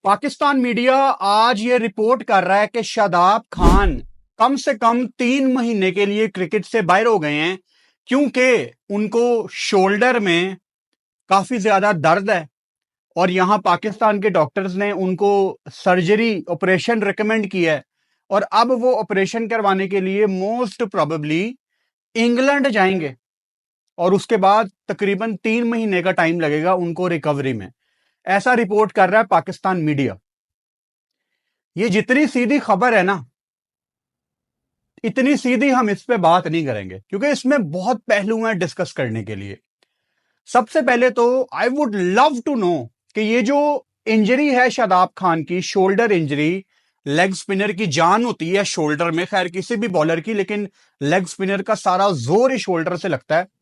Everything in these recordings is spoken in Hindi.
पाकिस्तान मीडिया आज ये रिपोर्ट कर रहा है कि शादाब खान कम से कम 3 महीने के लिए क्रिकेट से बाहर हो गए हैं क्योंकि उनको शोल्डर में काफी ज्यादा दर्द है और यहां पाकिस्तान के डॉक्टर्स ने उनको सर्जरी ऑपरेशन रिकमेंड किया है और अब वो ऑपरेशन करवाने के लिए मोस्ट प्रोबेबली इंग्लैंड जाएंगे और उसके बाद तकरीबन 3 महीने का टाइम लगेगा उनको रिकवरी में। ऐसा रिपोर्ट कर रहा है पाकिस्तान मीडिया। ये जितनी सीधी खबर है ना, इतनी सीधी हम इस पे बात नहीं करेंगे क्योंकि इसमें बहुत पहलू हैं डिस्कस करने के लिए। सबसे पहले तो I would love to know कि ये जो इंजरी है शादाब खान की, शोल्डर इंजरी, लेग स्पिनर की जान होती है शोल्डर में, खैर किसी भी बॉलर की, लेकिन लेग स्पिनर का सारा जोर ही शोल्डर से लगता है।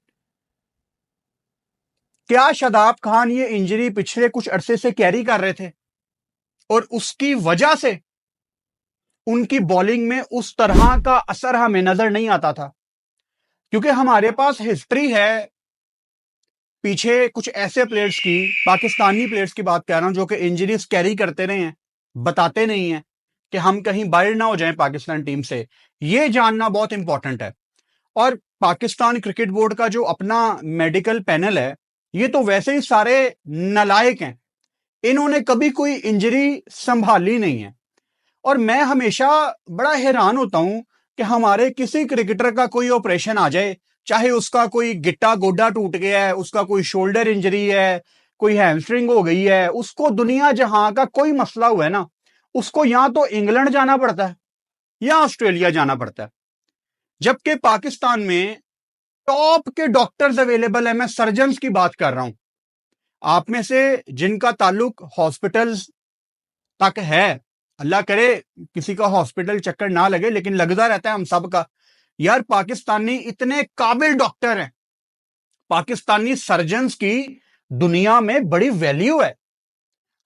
क्या शादाब खान ये इंजरी पिछले कुछ अरसे से कैरी कर रहे थे और उसकी वजह से उनकी बॉलिंग में उस तरह का असर हमें नजर नहीं आता था? क्योंकि हमारे पास हिस्ट्री है पीछे कुछ ऐसे प्लेयर्स की, पाकिस्तानी प्लेयर्स की बात कर रहा हूं, जो कि इंजरीज कैरी करते रहे हैं, बताते नहीं है कि हम कहीं बाहर ना हो जाएं पाकिस्तान टीम से। यह जानना बहुत इंपॉर्टेंट है। और पाकिस्तान क्रिकेट बोर्ड का जो अपना मेडिकल पैनल है, ये तो वैसे ही सारे नालायक हैं। इन्होंने कभी कोई इंजरी संभाली नहीं है और मैं हमेशा बड़ा हैरान होता हूं कि हमारे किसी क्रिकेटर का कोई ऑपरेशन आ जाए, चाहे उसका कोई गिट्टा गोडा टूट गया है, उसका कोई शोल्डर इंजरी है, कोई हैमस्ट्रिंग हो गई है, उसको दुनिया जहां का कोई मसला हुआ है ना, उसको या तो इंग्लैंड जाना पड़ता है या ऑस्ट्रेलिया जाना पड़ता है। जबकि पाकिस्तान में टॉप के डॉक्टर्स अवेलेबल है। मैं सर्जन्स की बात कर रहा हूं। आप में से जिनका ताल्लुक हॉस्पिटल्स तक है, अल्लाह करे किसी का हॉस्पिटल चक्कर ना लगे, लेकिन लगता रहता है हम सब का। यार पाकिस्तानी इतने काबिल डॉक्टर हैं, पाकिस्तानी सर्जन्स की दुनिया में बड़ी वैल्यू है।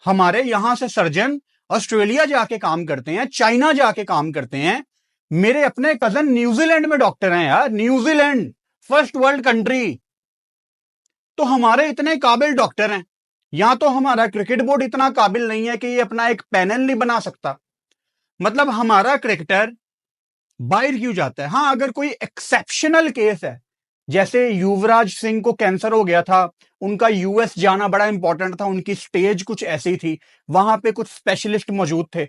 हमारे यहां से सर्जन ऑस्ट्रेलिया जाके काम करते हैं, चाइना जाके काम करते हैं। मेरे अपने कजन न्यूजीलैंड में डॉक्टर हैं यार, न्यूजीलैंड, फर्स्ट वर्ल्ड कंट्री। तो हमारे इतने काबिल डॉक्टर हैं, या तो हमारा क्रिकेट बोर्ड इतना काबिल नहीं है कि ये अपना एक पैनल नहीं बना सकता। मतलब हमारा क्रिकेटर बाहर क्यों जाता है? हां, अगर कोई एक्सेप्शनल केस है, जैसे युवराज सिंह को कैंसर हो गया था, उनका यूएस जाना बड़ा इंपॉर्टेंट था, उनकी स्टेज कुछ ऐसी थी, वहां पे कुछ स्पेशलिस्ट मौजूद थे,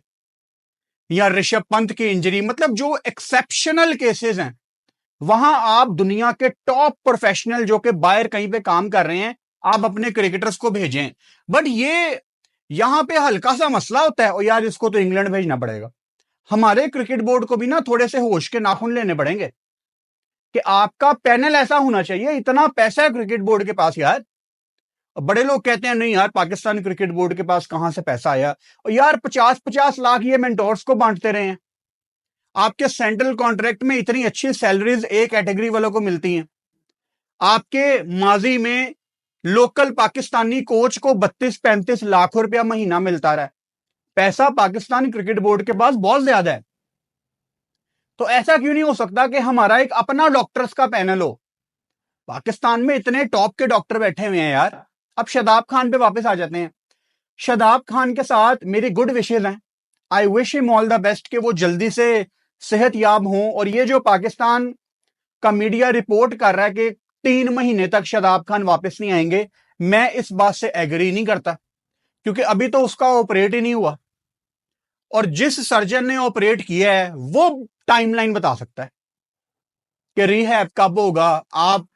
या ऋषभ पंत की इंजरी, मतलब जो एक्सेप्शनल केसेस हैं, वहां आप दुनिया के टॉप प्रोफेशनल जो कि बाहर कहीं पे काम कर रहे हैं, आप अपने क्रिकेटर्स को भेजें। बट ये यहां पे हल्का सा मसला होता है और यार इसको तो इंग्लैंड भेजना पड़ेगा। हमारे क्रिकेट बोर्ड को भी ना थोड़े से होश के नाखून लेने पड़ेंगे कि आपका पैनल ऐसा होना चाहिए। इतना पैसा है क्रिकेट बोर्ड के पास यार। बड़े लोग कहते हैं नहीं यार पाकिस्तान क्रिकेट बोर्ड के पास कहां से पैसा आया, और यार 50-50 लाख ये मेंटोर्स को बांटते रहे हैं। आपके सेंट्रल कॉन्ट्रैक्ट में इतनी अच्छी सैलरीज ए कैटेगरी वालों को मिलती हैं। आपके माजी में लोकल पाकिस्तानी कोच को 32-35 लाख रुपया महीना मिलता रहा है। पैसा पाकिस्तान क्रिकेट बोर्ड के पास बहुत ज्यादा है। तो ऐसा क्यों नहीं हो सकता कि हमारा एक अपना डॉक्टर्स का पैनल हो? पाकिस्तान में इतने टॉप के डॉक्टर बैठे हुए हैं यार। अब शादाब खान पे वापस आ जाते हैं। शादाब खान के साथ मेरी गुड विशेज हैं। I wish him all the best कि वो जल्दी से सेहत याब हों। और ये जो पाकिस्तान का मीडिया रिपोर्ट कर रहा है कि 3 महीने तक शादाब खान वापस नहीं आएंगे, मैं इस बात से एग्री नहीं करता, क्योंकि अभी तो उसका ऑपरेट ही नहीं हुआ। और जिस सर्जन ने ऑपरेट किया है वो टाइमलाइन बता सकता है कि रिहैब कब होगा, आप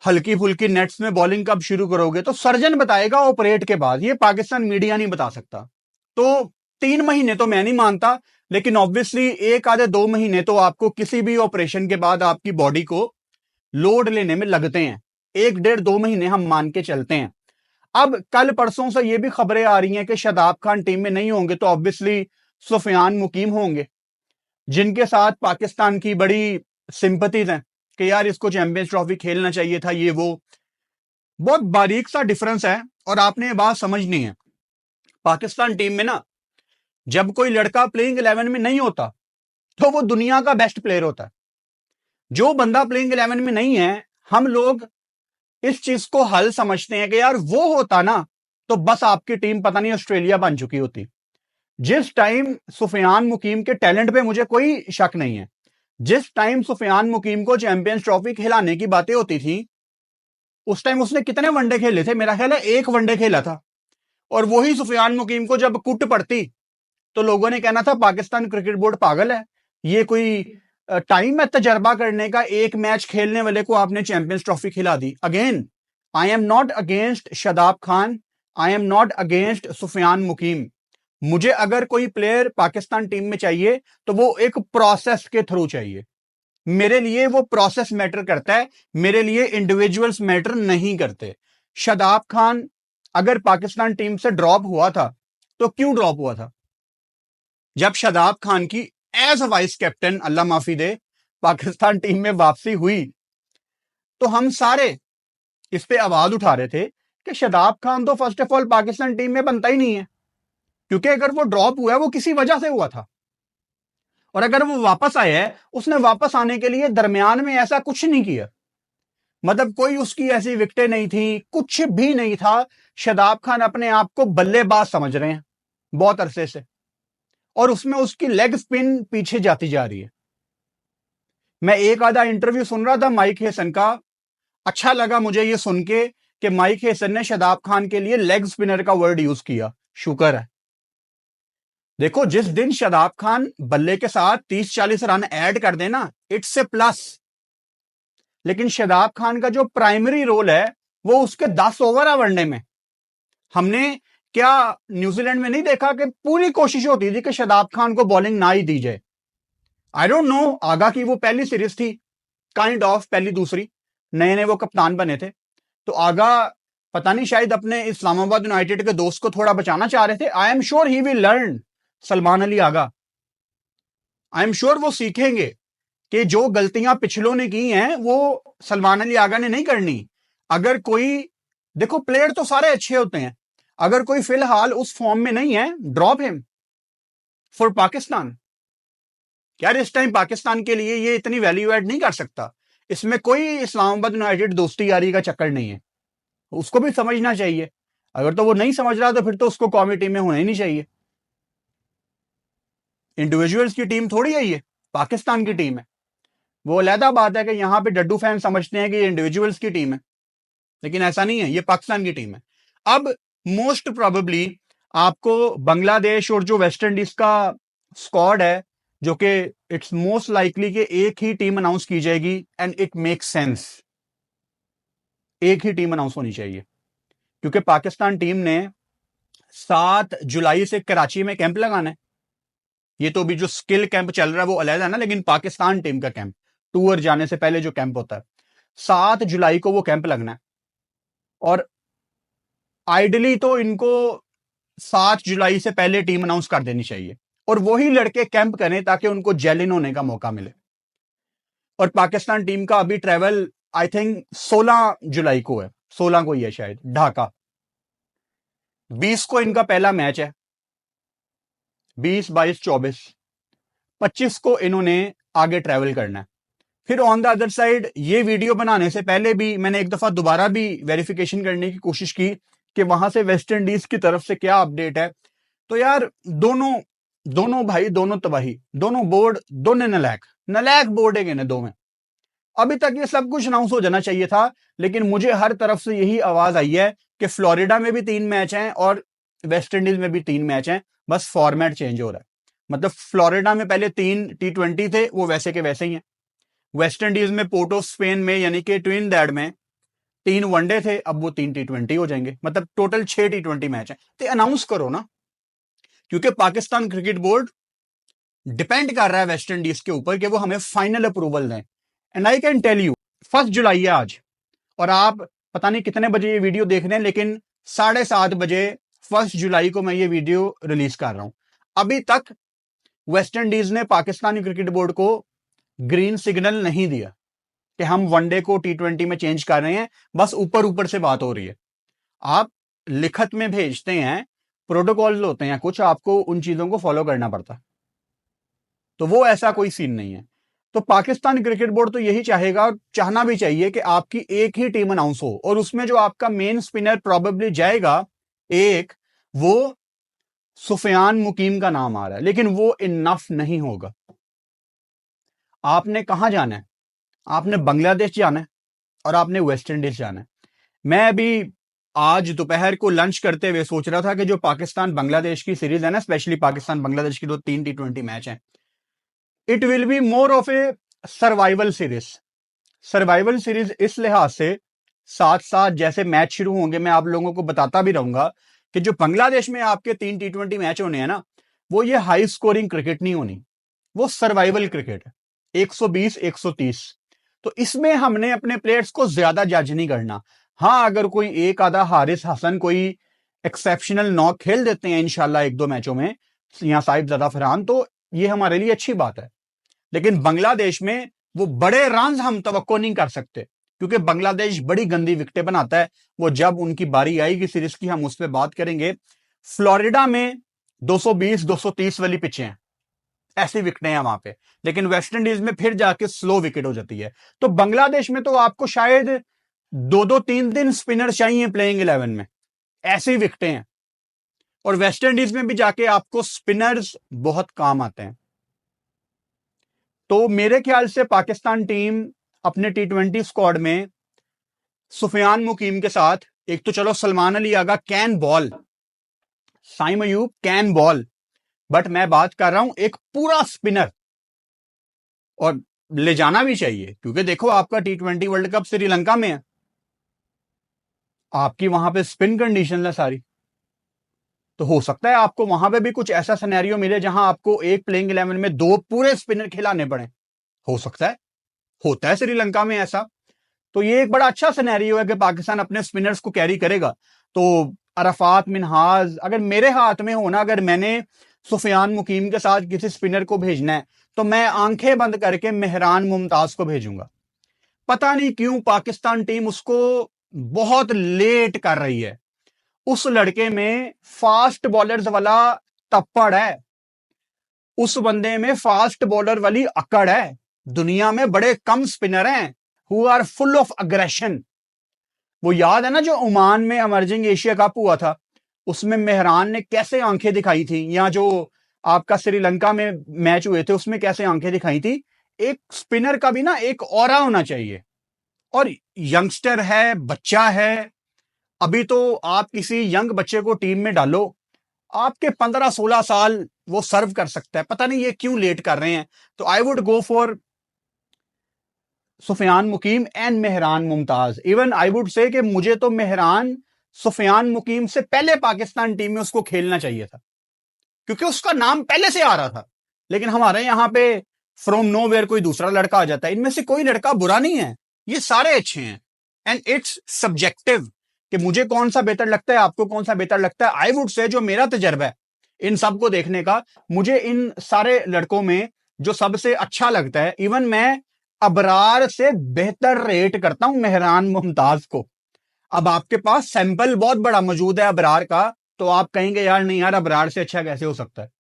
हल्की फुल्की नेट्स में बॉलिंग कब शुरू करोगे, तो सर्जन बताएगा ऑपरेट के बाद। ये पाकिस्तान मीडिया नहीं बता सकता। तो 3 महीने तो मैं नहीं मानता, लेकिन ऑब्वियसली 1 आधे 2 महीने तो आपको किसी भी ऑपरेशन के बाद आपकी बॉडी को लोड लेने में लगते हैं। 1-1.5-2 महीने हम मान के चलते हैं। अब कल परसों से ये भी खबरें आ रही हैं कि शादाब खान टीम में नहीं होंगे, तो ऑब्वियसली सुफियान मुकीम होंगे, जिनके साथ पाकिस्तान की बड़ी सिंपथीज हैं कि यार इसको चैंपियंस ट्रॉफी खेलना चाहिए था, ये वो। बहुत बारीक सा डिफरेंस है और आपने ये बात समझनी है। पाकिस्तान टीम में ना जब कोई लड़का प्लेइंग 11 में नहीं होता तो वो दुनिया का बेस्ट प्लेयर होता है। जो बंदा प्लेइंग 11 में नहीं है, हम लोग इस चीज को हल समझते हैं कि यार वो होता ना तो बस आपकी टीम पता नहीं ऑस्ट्रेलिया बन चुकी होती। जिस टाइम सुफियान मुकीम के टैलेंट पे मुझे कोई शक नहीं है, जिस टाइम सुफियान मुकीम को चैंपियंस ट्रॉफी खिलाने की बातें होती थी, उस टाइम उसने कितने वनडे खेले थे? मेरा ख्याल है 1 वनडे खेला था। और वही सुफियान मुकीम को जब कुट पड़ती तो लोगों ने कहना था पाकिस्तान क्रिकेट बोर्ड पागल है, ये कोई टाइम है तजर्बा करने का, एक मैच खेलने वाले को आपने चैंपियंस ट्रॉफी खिला दी। Again, I am not against Shadab Khan, I am not against Sufiyan Muqeem. मुझे अगर कोई प्लेयर पाकिस्तान टीम में चाहिए तो वो एक प्रोसेस के थ्रू चाहिए। मेरे लिए वो प्रोसेस मैटर करता है, मेरे लिए इंडिविजुअल्स मैटर नहीं करते। शादाब खान अगर पाकिस्तान टीम से ड्रॉप हुआ था तो क्यों ड्रॉप हुआ था? जब शादाब खान की एज अ वाइस कैप्टन, अल्लाह माफी दे, पाकिस्तान टीम में वापसी हुई तो हम सारे इस पे आवाज उठा रहे थे कि शादाब खान तो first of all Pakistan team में बनता ही नहीं है, क्योंकि अगर वो ड्रॉप हुआ है वो किसी वजह से हुआ था, और अगर वो वापस आया है उसने वापस आने के लिए दरमियान में ऐसा कुछ नहीं किया, मतलब कोई उसकी ऐसी विकेटें नहीं थी, कुछ भी नहीं था। शादाब खान अपने आप को बल्लेबाज समझ रहे हैं बहुत अरसे से, और उसमें उसकी लेग स्पिन पीछे जाती जा रही है। मैं एक आधा इंटरव्यू सुन रहा था माइक हेसन का, अच्छा लगा मुझे ये सुन के कि माइक हेसन ने शादाब खान के लिए लेग स्पिनर का वर्ड यूज किया, शुक्र है। देखो, जिस दिन शादाब खान बल्ले के साथ 30-40 रन ऐड कर देना, इट्स ए प्लस। लेकिन शादाब खान का जो प्राइमरी रोल है वो उसके 10 ओवर है वनडे में। हमने क्या न्यूजीलैंड में नहीं देखा कि पूरी कोशिश होती थी कि शादाब खान को बॉलिंग ना ही दी जाए? आई डोंट नो, आगा की वो पहली सीरीज थी, काइंड ऑफ पहली दूसरी, नए नए वो कप्तान बने थे, तो आगा पता नहीं शायद अपने इस्लामाबाद यूनाइटेड के दोस्त को थोड़ा बचाना चाह रहे थे। I am sure he will learn, Salman Ali Agha, I am sure वो सीखेंगे कि जो गलतियां पिछलों ने की हैं वो सलमान अली आगा ने नहीं करनी। अगर कोई, देखो प्लेयर तो सारे अच्छे होते हैं, अगर कोई फिलहाल उस फॉर्म में नहीं है, ड्रॉप हिम फॉर पाकिस्तान। यार इस टाइम पाकिस्तान के लिए ये इतनी वैल्यू ऐड नहीं कर सकता, इसमें कोई इस्लामाबाद यूनाइटेड दोस्ती यारी का चक्कर नहीं है, उसको भी समझना चाहिए। अगर तो वो नहीं समझ रहा तो फिर तो उसको कौमी टीम में होना ही नहीं चाहिए। इंडिविजुअल्स की टीम थोड़ी है ये, पाकिस्तान की टीम है। वो अलहदा बात है कि यहां पे डड्डू फैन समझते हैं कि ये इंडिविजुअल्स की टीम है, लेकिन ऐसा नहीं है, ये पाकिस्तान की टीम है। अब मोस्ट प्रोबेबली आपको बांग्लादेश और जो वेस्ट इंडीज का स्क्वाड है, जो कि इट्स मोस्ट लाइकली कि एक ही टीम अनाउंस की जाएगी, एंड इट मेक्स सेंस, एक ही टीम अनाउंस होनी चाहिए, क्योंकि पाकिस्तान टीम ने 7 जुलाई से कराची में कैंप लगाना है। ये तो अभी जो स्किल कैंप चल रहा है वो अलग है ना, लेकिन पाकिस्तान टीम का कैंप, टूर जाने से पहले जो कैंप होता है, 7 जुलाई को वो कैंप लगना है। और आइडली तो इनको 7 जुलाई से पहले टीम अनाउंस कर देनी चाहिए, और वही लड़के कैंप करें ताकि उनको जेल इन होने का मौका मिले। और पाकिस्तान टीम का अभी ट्रेवल आई थिंक 16 जुलाई को है, 16 को ही है शायद, ढाका। 20 को इनका पहला मैच है, 20, 22, 24, 25 को इन्होंने आगे ट्रेवल करना है। फिर ऑन द अदर साइड, ये वीडियो बनाने से पहले भी मैंने एक दफा दोबारा भी वेरिफिकेशन करने की कोशिश की कि वहां से वेस्ट इंडीज की तरफ से क्या अपडेट है। तो यार दोनों भाई, दोनों तबाही, दोनों बोर्ड, दोनों नलायक बोर्ड है दो में। अभी तक ये सब कुछ अनाउंस हो जाना चाहिए था, लेकिन मुझे हर तरफ से यही आवाज आई है कि फ्लोरिडा में भी 3 मैच हैं और वेस्ट इंडीज में भी 3 मैच हैं, बस फॉर्मेट चेंज हो रहा है। मतलब फ्लोरिडा में पहले 3 T20 थे, वो वैसे के वैसे ही हैं। वेस्ट इंडीज में पोर्ट ऑफ स्पेन में, यानी कि ट्रिनिडाद में 3 वनडे थे, अब वो 3 T20 हो जाएंगे। मतलब टोटल 6 T20 मैच है। तो अनाउंस करो ना, क्योंकि पाकिस्तान क्रिकेट बोर्ड डिपेंड कर रहा है वेस्ट इंडीज के ऊपर कि वो हमें फाइनल अप्रूवल दें। And I can tell you, 1 जुलाई है आज, और आप पता नहीं कितने बजे ये वीडियो देख रहे हैं, लेकिन 7:30 बजे 1 जुलाई को मैं ये वीडियो रिलीज कर रहा हूं। अभी तक वेस्ट इंडीज ने पाकिस्तानी क्रिकेट बोर्ड को ग्रीन सिग्नल नहीं दिया कि हम वनडे को T20 में चेंज कर रहे हैं, बस ऊपर ऊपर से बात हो रही है। आप लिखत में भेजते हैं, प्रोटोकॉल होते हैं कुछ, आपको उन चीजों को फॉलो करना पड़ता, तो वो ऐसा कोई सीन नहीं है। तो पाकिस्तान क्रिकेट बोर्ड तो यही चाहेगा, और चाहना भी चाहिए कि आपकी एक ही टीम अनाउंस हो, और उसमें जो आपका मेन स्पिनर प्रोबेबली जाएगा, एक वो सुफियान मुकीम का नाम आ रहा है, लेकिन वो इनफ नहीं होगा। आपने कहां जाना है? आपने बांग्लादेश जाना है और आपने वेस्ट इंडीज जाना है। मैं अभी आज दोपहर को लंच करते हुए सोच रहा था कि जो पाकिस्तान बांग्लादेश की सीरीज है ना, स्पेशली पाकिस्तान बांग्लादेश की जो 3 T20 मैच हैं, it will be more of A survival series. Survival series इस लिहाज से, साथ साथ जैसे मैच शुरू होंगे मैं आप लोगों को बताता भी रहूंगा कि जो बांग्लादेश में आपके 3 T20 मैच होने हैं ना, वो ये हाई स्कोरिंग क्रिकेट नहीं होनी, वो सर्वाइवल क्रिकेट है, 120 130। तो इसमें हमने अपने प्लेयर्स को ज्यादा जज नहीं करना। हाँ, अगर कोई एक आधा हारिस हसन कोई एक्सेप्शनल नॉक खेल देते हैं इंशाल्लाह एक दो मैचों में, या साहिब ज़्यादा फरहान, तो ये हमारे लिए अच्छी बात है। लेकिन बांग्लादेश में वो बड़े रन हम तवक्को नहीं कर सकते, क्योंकि बांग्लादेश बड़ी गंदी विकेटें बनाता है। वो जब उनकी बारी आएगी सीरीज की, हम उस पर बात करेंगे। फ्लोरिडा में 220 230 वाली पिचें हैं, ऐसी विकेटें हैं वहां पे, लेकिन वेस्ट इंडीज में फिर जाके स्लो विकेट हो जाती है। तो बांग्लादेश में तो आपको शायद 2-2 3 दिन स्पिनर चाहिए प्लेइंग 11 में, ऐसी विकेटें हैं। और वेस्ट इंडीज में भी जाके आपको स्पिनर्स बहुत काम आते हैं। तो मेरे ख्याल से पाकिस्तान टीम अपने T20 स्क्वाड में सुफियान मुकीम के साथ, एक तो चलो Salman Ali Agha can bowl, Saim Ayub can bowl, but मैं बात कर रहा हूं एक पूरा स्पिनर, और ले जाना भी चाहिए, क्योंकि देखो आपका T20 वर्ल्ड कप श्रीलंका में है, आपकी वहां पे स्पिन कंडीशन है सारी। तो हो सकता है आपको वहां पे भी कुछ ऐसा सिनेरियो मिले जहां आपको एक प्लेइंग 11 में 2 पूरे स्पिनर खिलाने पड़े। हो सकता है, होता है श्रीलंका में ऐसा। तो ये एक बड़ा अच्छा सिनेरियो है कि पाकिस्तान अपने स्पिनर्स को कैरी करेगा। तो अरफात मिनहाज अगर मेरे हाथ में हो ना, अगर मैंने सुफियान मुकीम के साथ किसी स्पिनर को भेजना है, तो मैं आंखें बंद करके मेहरान मुमताज को भेजूंगा। पता नहीं क्यों पाकिस्तान टीम उसको बहुत लेट कर रही है। उस लड़के में फास्ट बॉलर्स वाला तप्पड़ है, उस बंदे में फास्ट बॉलर वाली अकड़ है। दुनिया में बड़े कम स्पिनर हैं who are full of aggression. वो याद है ना जो ओमान में इमर्जिंग एशिया कप हुआ था, उसमें मेहरान ने कैसे आंखें दिखाई थी, या जो आपका श्रीलंका में मैच हुए थे उसमें कैसे आंखें दिखाई थी। एक स्पिनर का भी ना एक ऑरा होना चाहिए। और यंगस्टर है, बच्चा है, अभी तो आप किसी यंग बच्चे को टीम में डालो, आपके 15-16 साल वो सर्व कर सकता है। पता नहीं ये क्यों लेट कर रहे हैं। तो I would go for Sufiyan Muqeem and Mehran Mumtaz. Even I would say कि मुझे तो मेहरान सुफियान मुकीम से पहले पाकिस्तान टीम में उसको खेलना चाहिए था, क्योंकि उसका नाम पहले से आ रहा था। लेकिन हमारे यहां पे फ्रॉम नोवेयर कोई दूसरा लड़का आ जाता है। इनमें से कोई लड़का बुरा नहीं है, ये सारे अच्छे हैं, एंड इट्स सब्जेक्टिव कि मुझे कौन सा बेहतर लगता है, आपको कौन सा बेहतर लगता है। आई वुड से जो मेरा तजर्बा है इन सबको देखने का, मुझे इन सारे लड़कों में जो सबसे अच्छा लगता है, इवन मैं अबरार से बेहतर रेट करता हूं मेहरान मुमताज को। अब आपके पास सैंपल बहुत बड़ा मौजूद है अबरार का, तो आप कहेंगे यार नहीं यार अबरार से अच्छा कैसे हो सकता है,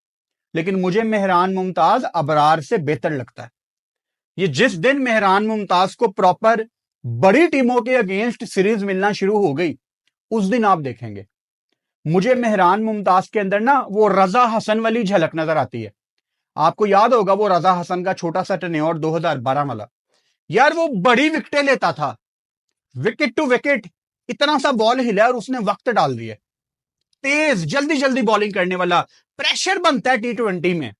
लेकिन मुझे मेहरान मुमताज अबरार से बेहतर लगता है। ये जिस दिन मेहरान मुमताज को प्रॉपर बड़ी टीमों के अगेंस्ट सीरीज मिलना शुरू हो गई, उस दिन आप देखेंगे मुझे मेहरान मुमताज के अंदर ना वो रजा हसन वाली झलक नजर आती है। आपको याद होगा वो रजा हसन का छोटा सा टेन्योर 2012 वाला, यार वो बड़ी विकेटें लेता था, विकेट टू विकेट, इतना सा बॉल हिला और उसने वक्त डाल दिया। तेज जल्दी जल्दी बॉलिंग करने वाला, प्रेशर बनता है T20 में।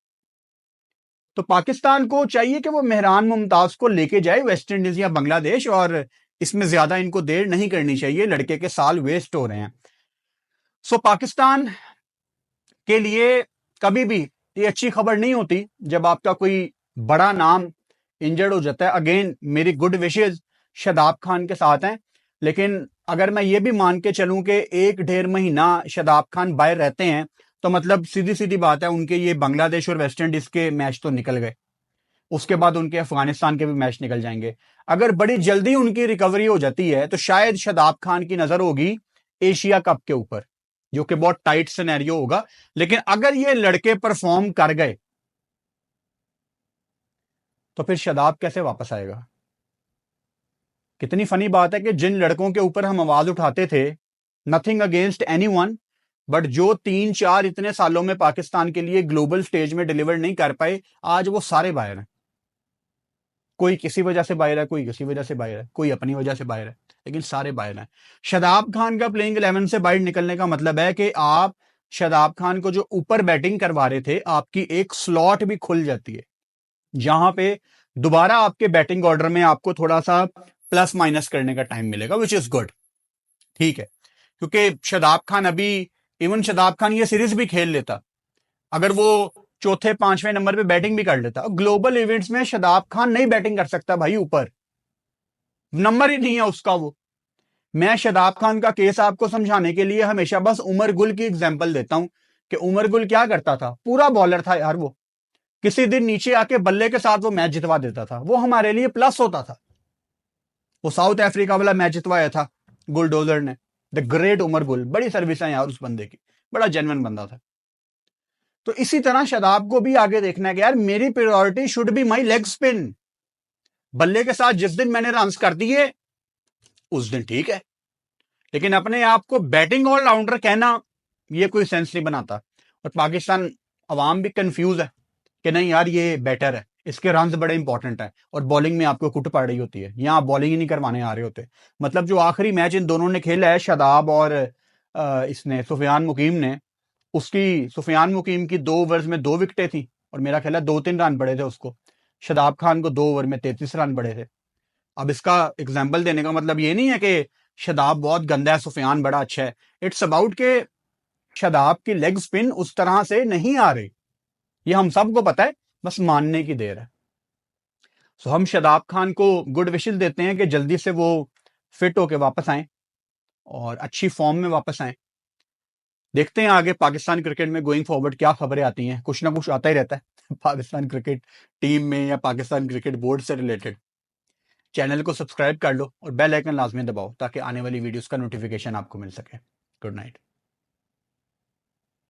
तो पाकिस्तान को चाहिए कि वो मेहरान मुमताज को लेके जाए वेस्ट इंडीज या बांग्लादेश, और इसमें ज्यादा इनको देर नहीं करनी चाहिए, लड़के के साल वेस्ट हो रहे हैं। सो पाकिस्तान के लिए कभी भी ये अच्छी खबर नहीं होती जब आपका कोई बड़ा नाम इंजर्ड हो जाता है। अगेन मेरी गुड विशेज शादाब खान के साथ हैं, लेकिन अगर मैं ये भी मान के चलूं कि 1-1.5 महीना शादाब खान बाहर रहते हैं, तो मतलब सीधी सीधी बात है उनके ये बांग्लादेश और वेस्ट इंडीज के मैच तो निकल गए, उसके बाद उनके अफगानिस्तान के भी मैच निकल जाएंगे। अगर बड़ी जल्दी उनकी रिकवरी हो जाती है तो शायद शादाब खान की नजर होगी एशिया कप के ऊपर, जो कि बहुत टाइट सिनेरियो होगा। लेकिन अगर ये लड़के परफॉर्म कर गए तो फिर शादाब कैसे वापस आएगा। कितनी फनी बात है कि जिन लड़कों के ऊपर हम आवाज उठाते थे, नथिंग अगेंस्ट एनीवन, बट जो 3-4 इतने सालों में पाकिस्तान के लिए ग्लोबल स्टेज में डिलीवर नहीं कर पाए, आज वो सारे बाहर हैं। कोई किसी वजह से बाहर है, कोई किसी वजह से बाहर है, कोई अपनी वजह से बाहर है, लेकिन सारे बाहर हैं। शादाब खान का प्लेइंग 11 से बाहर निकलने का मतलब है कि आप शादाब खान को जो ऊपर बैटिंग करवा रहे थे, आपकी एक स्लॉट भी खुल जाती है, जहां पे दोबारा आपके बैटिंग ऑर्डर में आपको थोड़ा सा प्लस माइनस करने का टाइम मिलेगा, विच इज गुड। ठीक है, क्योंकि शादाब खान अभी, इवन शादाब खान ये सीरीज भी खेल लेता अगर वो चौथे 5वें नंबर पे बैटिंग भी कर लेता। ग्लोबल इवेंट्स में शादाब खान नहीं बैटिंग कर सकता भाई, ऊपर नंबर ही नहीं है उसका वो। मैं शादाब खान का केस आपको समझाने के लिए हमेशा बस उमर गुल की एग्जांपल देता हूं कि उमर गुल क्या करता था, पूरा बॉलर था यार वो, किसी दिन नीचे आके बल्ले के साथ वो मैच जितवा देता था, वो हमारे लिए प्लस होता था। वो साउथ अफ्रीका वाला मैच जितवाया था गुलडोजर ने, द ग्रेट उमर गुल, बड़ी सर्विस है यार उस बंदे की, बड़ा जेन्युइन बंदा था। तो इसी तरह शादाब को भी आगे देखना है कि यार मेरी priority should be my leg spin. बल्ले के साथ जिस दिन मैंने रन कर दिए उस दिन ठीक है, लेकिन अपने आप को बैटिंग ऑलराउंडर कहना ये कोई सेंस नहीं बनाता। और पाकिस्तान अवाम भी कंफ्यूज है कि नहीं यार ये बेटर है, इसके रन बड़े इंपॉर्टेंट है, और बॉलिंग में आपको कुट पड़ रही होती है, यहां आप बॉलिंग ही नहीं करवाने आ रहे होते। मतलब जो आखिरी मैच इन दोनों ने खेला है, शादाब और इसने सुफियान मुकीम ने, उसकी सुफियान मुकीम की 2 ओवर्स में 2 विकेटें थी, और मेरा ख्याल है 2-3 रन पड़े थे उसको। शादाब खान को 2 ओवर में 33 रन पड़े थे। अब इसका एग्जाम्पल देने का मतलब ये नहीं है कि शादाब बहुत गंदा है, सुफियान बड़ा अच्छा है। इट्स अबाउट के शादाब की लेग स्पिन उस तरह से नहीं आ रही, ये हम सबको पता है, बस मानने की देर है। सो हम शादाब खान को गुड विशेस देते हैं कि जल्दी से वो फिट होके वापस आए और अच्छी फॉर्म में वापस आए। देखते हैं आगे पाकिस्तान क्रिकेट में गोइंग फॉरवर्ड क्या खबरें आती हैं, कुछ ना कुछ आता ही रहता है पाकिस्तान क्रिकेट टीम में या पाकिस्तान क्रिकेट बोर्ड से रिलेटेड। चैनल को सब्सक्राइब कर लो और बेल आइकन लाजमी दबाओ ताकि आने वाली वीडियोस का नोटिफिकेशन आपको मिल सके। Good night.